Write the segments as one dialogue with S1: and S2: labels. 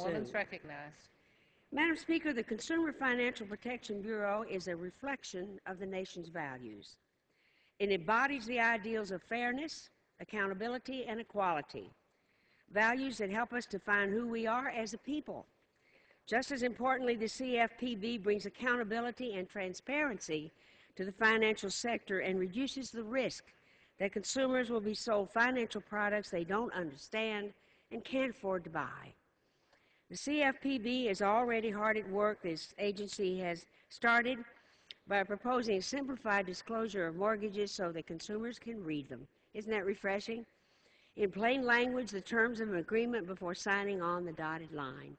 S1: Woman's recognized.
S2: Madam Speaker, the Consumer Financial Protection Bureau is a reflection of the nation's values. It embodies the ideals of fairness, accountability, and equality, values that help us define who we are as a people. Just as importantly, the CFPB brings accountability and transparency to the financial sector and reduces the risk that consumers will be sold financial products they don't understand and can't afford to buy. The CFPB is already hard at work. This agency has started by proposing a simplified disclosure of mortgages so that consumers can read them. Isn't that refreshing? In plain language, the terms of an agreement before signing on the dotted line.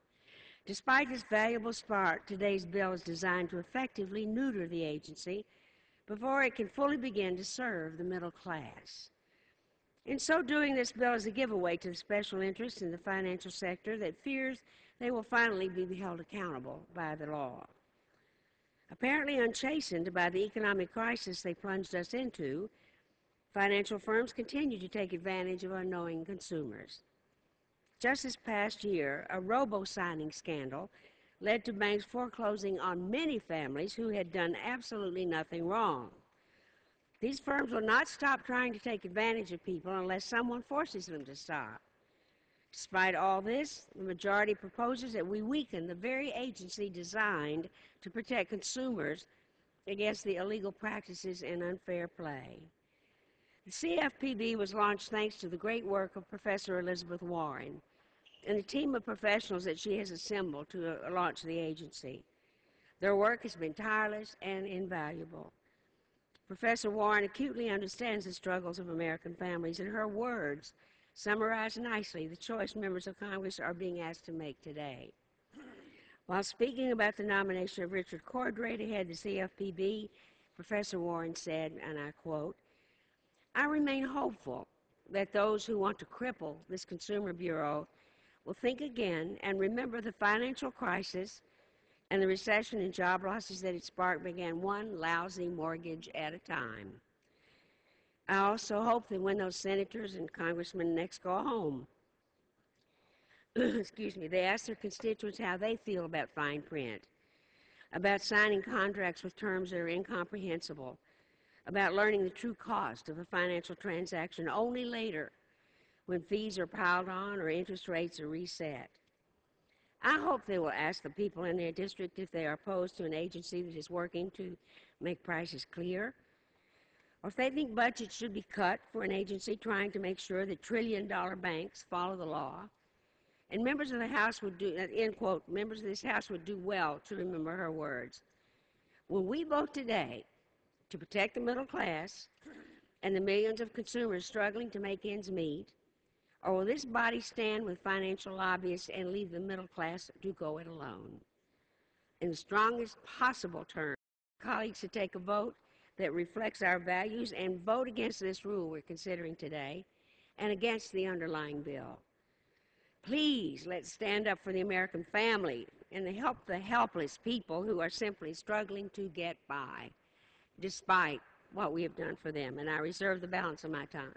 S2: Despite this valuable spark, today's bill is designed to effectively neuter the agency before it can fully begin to serve the middle class. In so doing, this bill is a giveaway to the special interests in the financial sector that fears they will finally be held accountable by the law. Apparently unchastened by the economic crisis they plunged us into, financial firms continue to take advantage of unknowing consumers. Just this past year, a robo-signing scandal led to banks foreclosing on many families who had done absolutely nothing wrong. These firms will not stop trying to take advantage of people unless someone forces them to stop. Despite all this, the majority proposes that we weaken the very agency designed to protect consumers against the illegal practices and unfair play. The CFPB was launched thanks to the great work of Professor Elizabeth Warren and the team of professionals that she has assembled to launch the agency. Their work has been tireless and invaluable. Professor Warren acutely understands the struggles of American families, and her words summarize nicely the choice members of Congress are being asked to make today. While speaking about the nomination of Richard Cordray to head the CFPB, Professor Warren said, and I quote, "I remain hopeful that those who want to cripple this Consumer Bureau will think again and remember the financial crisis and the recession and job losses that it sparked began one lousy mortgage at a time. I also hope that when those senators and congressmen next go home, excuse me, they ask their constituents how they feel about fine print, about signing contracts with terms that are incomprehensible, about learning the true cost of a financial transaction only later when fees are piled on or interest rates are reset. I hope they will ask the people in their district if they are opposed to an agency that is working to make prices clear, or if they think budgets should be cut for an agency trying to make sure that trillion-dollar banks follow the law. And members of the House would do, end quote, members of this House would do well to remember her words. When we vote today to protect the middle class and the millions of consumers struggling to make ends meet, or will this body stand with financial lobbyists and leave the middle class to go it alone? In the strongest possible terms, colleagues should take a vote that reflects our values and vote against this rule we're considering today and against the underlying bill. Please, let's stand up for the American family and to help the helpless people who are simply struggling to get by, despite what we have done for them. And I reserve the balance of my time.